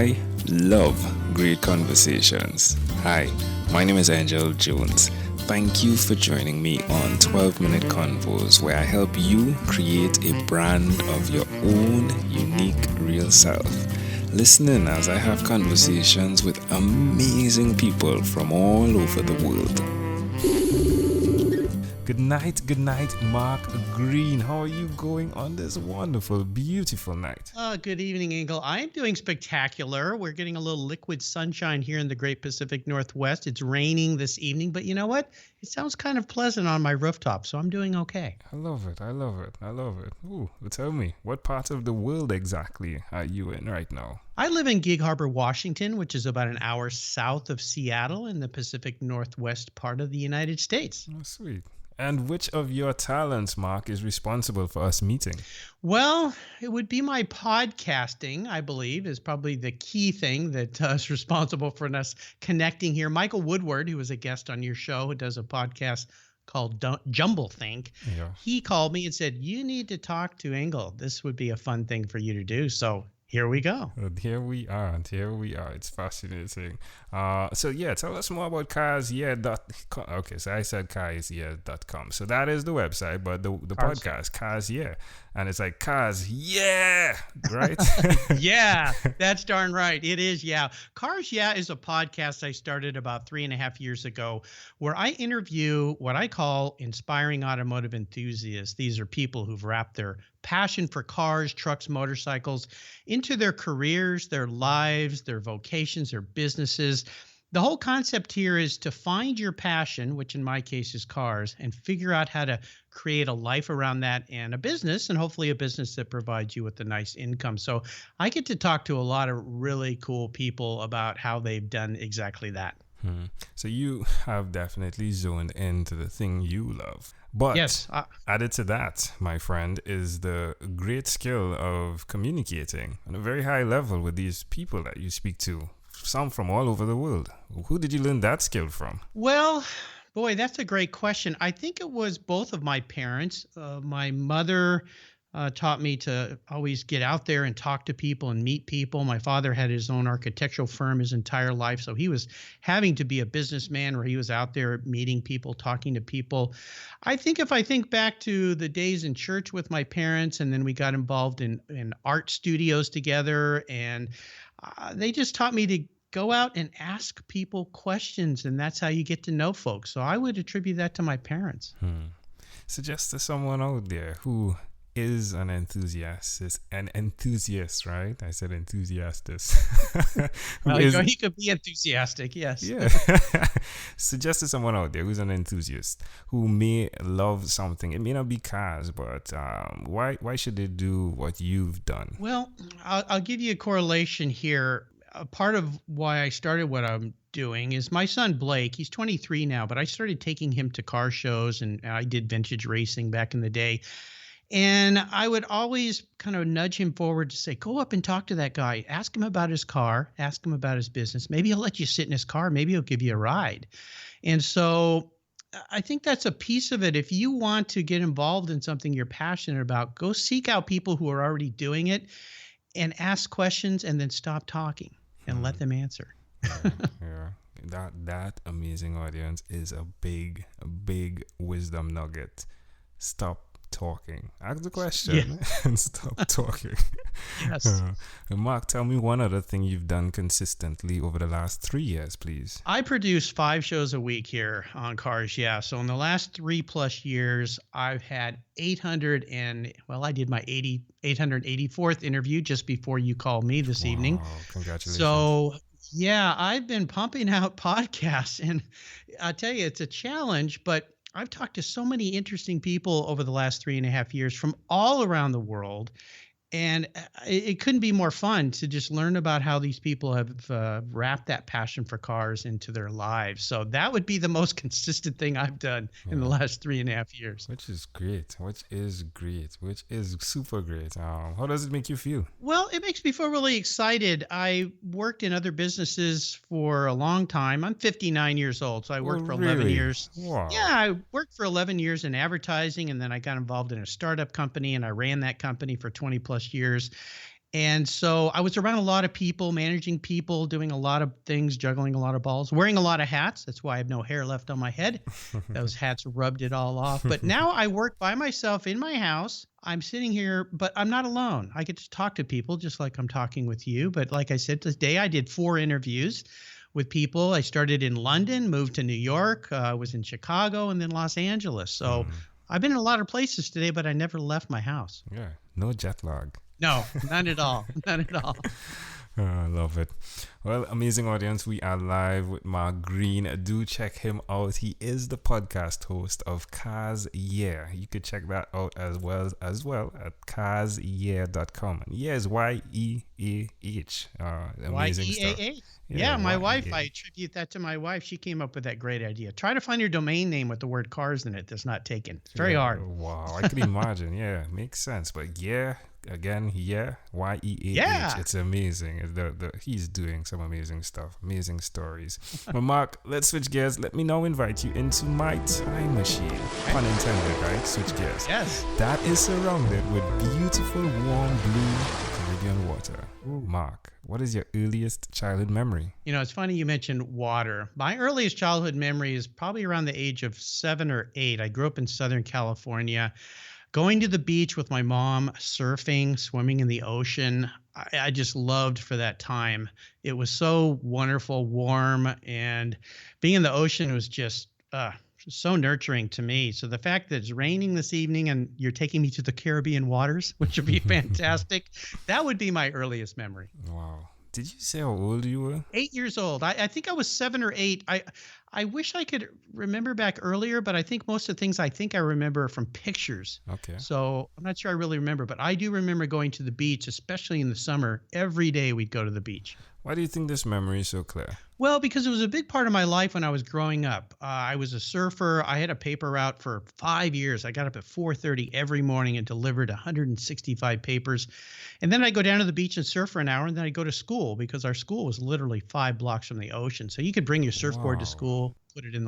I love great conversations. Hi, my name is Angel Jones. Thank you for joining me on 12-Minute Convos, where I help you create a brand of your own unique real self. Listen in as I have conversations with amazing people from all over the world. Good night, Mark Greene. How are you going on this wonderful, beautiful night? Good evening, Engel. I'm doing spectacular. We're getting a little liquid sunshine here in the Great Pacific Northwest. It's raining this evening, but you know what? It sounds kind of pleasant on my rooftop, so I'm doing okay. I love it. Ooh, tell me, what part of the world exactly are you in right now? I live in Gig Harbor, Washington, which is about an hour south of Seattle in the Pacific Northwest part of the United States. Oh, sweet. And which of your talents, Mark, is responsible for us meeting? Well, it would be my podcasting, I believe, is probably the key thing that is responsible for us connecting here. Michael Woodward, who was a guest on your show, who does a podcast called Jumble Think, He called me and said, you need to talk to Engel. This would be a fun thing for you to do. So here we go. Here we are. It's fascinating. Tell us more about carsyeah.com. Okay, so I said carsyeah.com. So that is the website, but the podcast, Cars Yeah. And it's like Cars Yeah, right? Yeah, that's darn right. It is, yeah. Cars Yeah is a podcast I started about 3.5 years ago where I interview what I call inspiring automotive enthusiasts. These are people who've wrapped their passion for cars, trucks, motorcycles into their careers, their lives, their vocations, their businesses. The whole concept here is to find your passion, which in my case is cars, and figure out how to create a life around that and a business, and hopefully a business that provides you with a nice income. So I get to talk to a lot of really cool people about how they've done exactly that. So you have definitely zoned into the thing you love. But yes, added to that, my friend, is the great skill of communicating on a very high level with these people that you speak to, some from all over the world. Who did you learn that skill from? Well, boy, that's a great question. I think it was both of my parents. My mother taught me to always get out there and talk to people and meet people. My father had his own architectural firm his entire life, so he was having to be a businessman where he was out there meeting people, talking to people. I think if I think back to the days in church with my parents, and then we got involved in art studios together, and they just taught me to go out and ask people questions, and that's how you get to know folks. So I would attribute that to my parents. Suggest to someone out there who is an enthusiast, right? I said enthusiastus. He could be enthusiastic, yes. Yeah. Suggest to someone out there who's an enthusiast, who may love something. It may not be cars, but why should they do what you've done? Well, I'll give you a correlation here. A part of why I started what I'm doing is my son Blake. He's 23 now, but I started taking him to car shows, and I did vintage racing back in the day. And I would always kind of nudge him forward to say, go up and talk to that guy. Ask him about his car. Ask him about his business. Maybe he'll let you sit in his car. Maybe he'll give you a ride. And so I think that's a piece of it. If you want to get involved in something you're passionate about, go seek out people who are already doing it and ask questions, and then stop talking and let them answer. Yeah. That amazing audience is a big wisdom nugget. Stop talking. Ask the question and stop talking. Yes. Mark, tell me one other thing you've done consistently over the last 3 years, please. I produce 5 shows a week here on Cars Yeah. So in the last 3+ years, I've had I did my 884th interview just before you called me this evening. Congratulations. So yeah, I've been pumping out podcasts, and I'll tell you, it's a challenge, but I've talked to so many interesting people over the last 3.5 years from all around the world. And it couldn't be more fun to just learn about how these people have wrapped that passion for cars into their lives. So that would be the most consistent thing I've done in the last 3.5 years. Which is great. Which is super great. How does it make you feel? Well, it makes me feel really excited. I worked in other businesses for a long time. I'm 59 years old, so I worked for 11 years. Wow. Yeah, I worked for 11 years in advertising, and then I got involved in a startup company, and I ran that company for 20+ years. And so I was around a lot of people, managing people, doing a lot of things, juggling a lot of balls, wearing a lot of hats. That's why I have no hair left on my head. Those hats rubbed it all off. But now I work by myself in my house. I'm sitting here, but I'm not alone. I get to talk to people just like I'm talking with you. But like I said, today I did 4 interviews with people. I started in London, moved to New York, was in Chicago, and then Los Angeles. So I've been in a lot of places today, but I never left my house. Yeah, no jet lag. No, none at all. None at all. Oh, I love it. Well, amazing audience. We are live with Mark Greene. Do check him out. He is the podcast host of Cars Yeah. You could check that out as well at carsyeah.com. And yeah is Y-E-A-H. Amazing stuff. Y-E-A-H. Yeah, my wife, I attribute that to my wife. She came up with that great idea. Try to find your domain name with the word cars in it. That's not taken. It's very hard. Wow, I can imagine. Yeah, makes sense. But yeah, again, yeah, Y-E-A-H. Yeah. It's amazing. He's doing some amazing stuff, amazing stories. But Mark, let's switch gears. Let me now invite you into my time machine. Pun intended, right? Switch gears. Yes. That is surrounded with beautiful, warm blue Caribbean water. Ooh. Mark, what is your earliest childhood memory? You know, it's funny you mentioned water. My earliest childhood memory is probably around the age of 7 or 8. I grew up in Southern California. Going to the beach with my mom, surfing, swimming in the ocean. I just loved for that time. It was so wonderful, warm, and being in the ocean was just so nurturing to me. So the fact that it's raining this evening and you're taking me to the Caribbean waters, which would be fantastic, that would be my earliest memory. Wow. Did you say how old you were? 8 years old. I think I was 7 or 8. I wish I could remember back earlier, but I think most of the things I remember from pictures. Okay. So I'm not sure I really remember, but I do remember going to the beach, especially in the summer. Every day we'd go to the beach. Why do you think this memory is so clear? Well, because it was a big part of my life when I was growing up. I was a surfer. I had a paper route for 5 years. I got up at 4:30 every morning and delivered 165 papers. And then I'd go down to the beach and surf for an hour, and then I'd go to school because our school was literally 5 blocks from the ocean. So you could bring your surfboard to school, put it in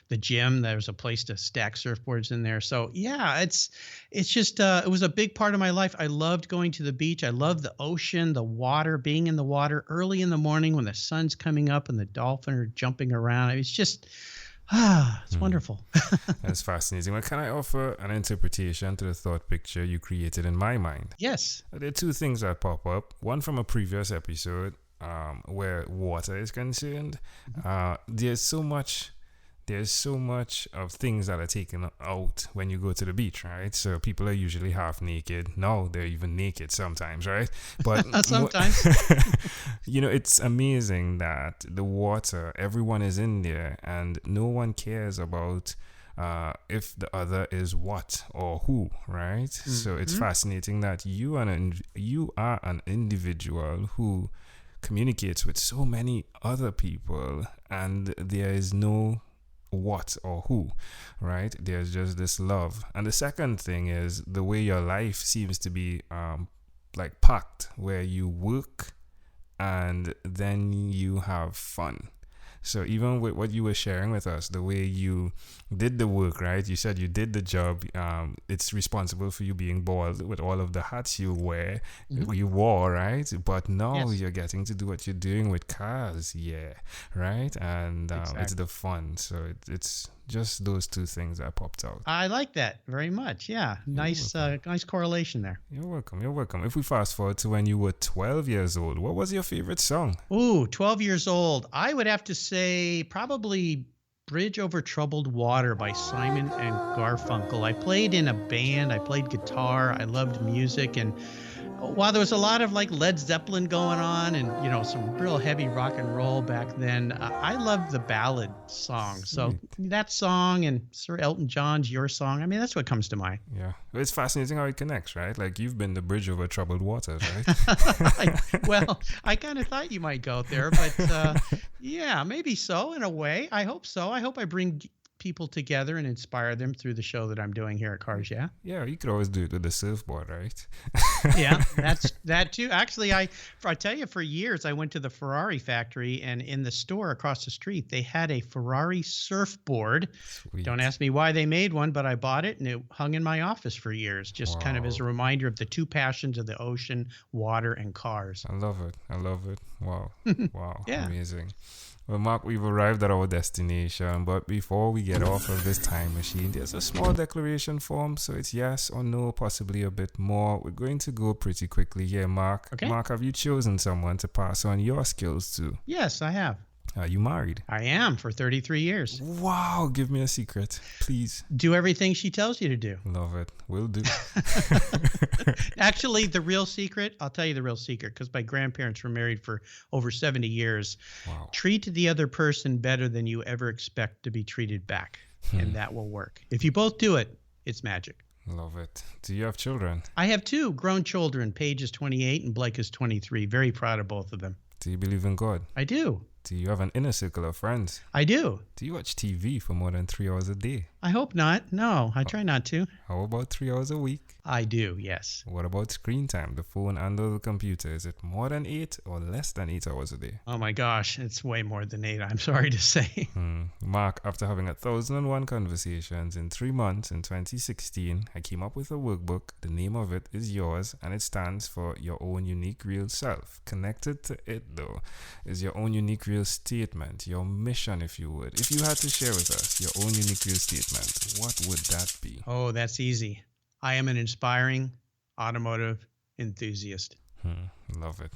the gym. There was a place to stack surfboards in there. So yeah, it's just it was a big part of my life. I loved going to the beach. I loved the ocean, the water, being in the water early in the morning when the sun's coming up and the dolphin are jumping around. It's just it's wonderful. That's fascinating. Well, can I offer an interpretation to the thought picture you created in my mind? Yes. There are 2 things that pop up. One from a previous episode where water is concerned. There's so much of things that are taken out when you go to the beach, right? So people are usually half naked. No, they're even naked sometimes, right? But sometimes. It's amazing that the water, everyone is in there and no one cares about if the other is what or who, right? Mm-hmm. So it's fascinating that you are an individual who communicates with so many other people and there is no what or who, right? There's just this love. And the second thing is the way your life seems to be like packed, where you work and then you have fun. So even with what you were sharing with us, the way you did the work, right? You said you did the job. It's responsible for you being bald with all of the hats you wear, you wore, right? But now you're getting to do what you're doing with cars, right? And exactly. It's the fun. So it's just those 2 things that popped out. I like that very much. Yeah, nice correlation there. You're welcome. If we fast forward to when you were 12 years old, what was your favorite song? Ooh, 12 years old. I would have to say probably Bridge Over Troubled Water by Simon and Garfunkel. I played in a band. I played guitar. I loved music. And while there was a lot of like Led Zeppelin going on and, some real heavy rock and roll back then, I loved the ballad songs. So that song and Sir Elton John's Your Song, I mean, that's what comes to mind. Yeah. It's fascinating how it connects, right? Like you've been the bridge over troubled waters, right? I kind of thought you might go there, but yeah, maybe so in a way. I hope so. I hope I bring people together and inspire them through the show that I'm doing here at Cars Yeah. Yeah, you could always do it with the surfboard, right? Yeah, that's that too. Actually, I tell you, for years I went to the Ferrari factory, and in the store across the street they had a Ferrari surfboard. Sweet. Don't ask me why they made one, but I bought it and it hung in my office for years, just kind of as a reminder of the two passions of the ocean, water, and cars. I love it. I love it. Wow. Wow. Yeah. Amazing. Well, Mark, we've arrived at our destination, but before we get off of this time machine, there's a small declaration form, so it's yes or no, possibly a bit more. We're going to go pretty quickly here, Mark. Okay. Mark, have you chosen someone to pass on your skills to? Yes, I have. Are you married? I am, for 33 years. Wow, give me a secret, please. Do everything she tells you to do. Love it. Will do. Actually, the real secret, I'll tell you the real secret, because my grandparents were married for over 70 years. Wow. Treat the other person better than you ever expect to be treated back, and that will work. If you both do it, it's magic. Love it. Do you have children? I have two grown children. Paige is 28 and Blake is 23. Very proud of both of them. Do you believe in God? I do. Do you have an inner circle of friends? I do. Do you watch TV for more than 3 hours a day? I hope not. No, I try not to. How about 3 hours a week? I do, yes. What about screen time, the phone and the computer? Is it more than 8 or less than 8 hours a day? Oh my gosh, it's way more than 8, I'm sorry to say. Mark, after having 1,001 conversations in 3 months in 2016, I came up with a workbook. The name of it is Yours, and it stands for Your Own Unique Real Self. Connected to it, though, is your own unique real statement, your mission, if you would. If you had to share with us your own unique real statement, what would that be? Oh, that's easy. I am an inspiring automotive enthusiast. Love it.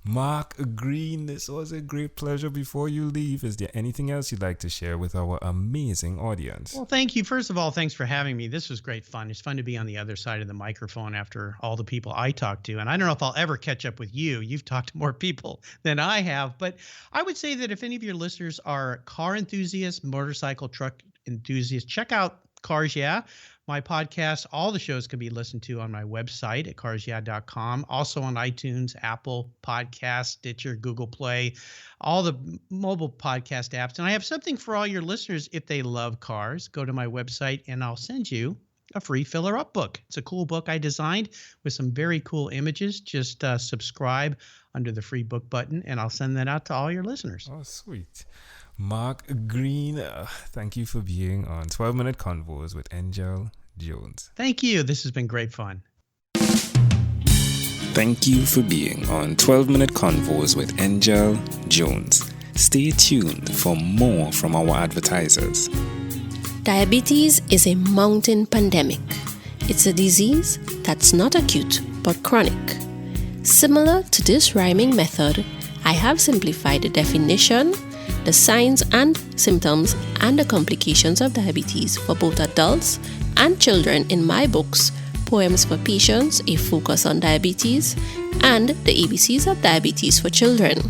Mark Greene, this was a great pleasure. Before you leave, is there anything else you'd like to share with our amazing audience? Well, thank you. First of all, thanks for having me. This was great fun. It's fun to be on the other side of the microphone after all the people I talked to. And I don't know if I'll ever catch up with you. You've talked to more people than I have. But I would say that if any of your listeners are car enthusiasts, motorcycle, truck enthusiasts, check out Cars Yeah. My podcast, all the shows can be listened to on my website at carsyeah.com. Also on iTunes, Apple Podcasts, Stitcher, Google Play, all the mobile podcast apps. And I have something for all your listeners. If they love cars, go to my website and I'll send you a free filler up book. It's a cool book I designed with some very cool images. Just subscribe under the free book button and I'll send that out to all your listeners. Oh, sweet. Mark Greene, thank you for being on 12-Minute Convos with Angel Jones. Thank you. This has been great fun. Thank you for being on 12-Minute Convos with Angel Jones. Stay tuned for more from our advertisers. Diabetes is a mountain pandemic. It's a disease that's not acute but chronic. Similar to this rhyming method, I have simplified the definition, the signs and symptoms, and the complications of diabetes for both adults and children in my books, Poems for Patients, A Focus on Diabetes, and The ABCs of Diabetes for Children.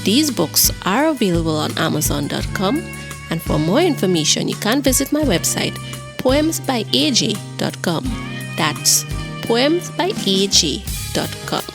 These books are available on Amazon.com, and for more information, you can visit my website, poemsbyaj.com. That's poemsbyaj.com.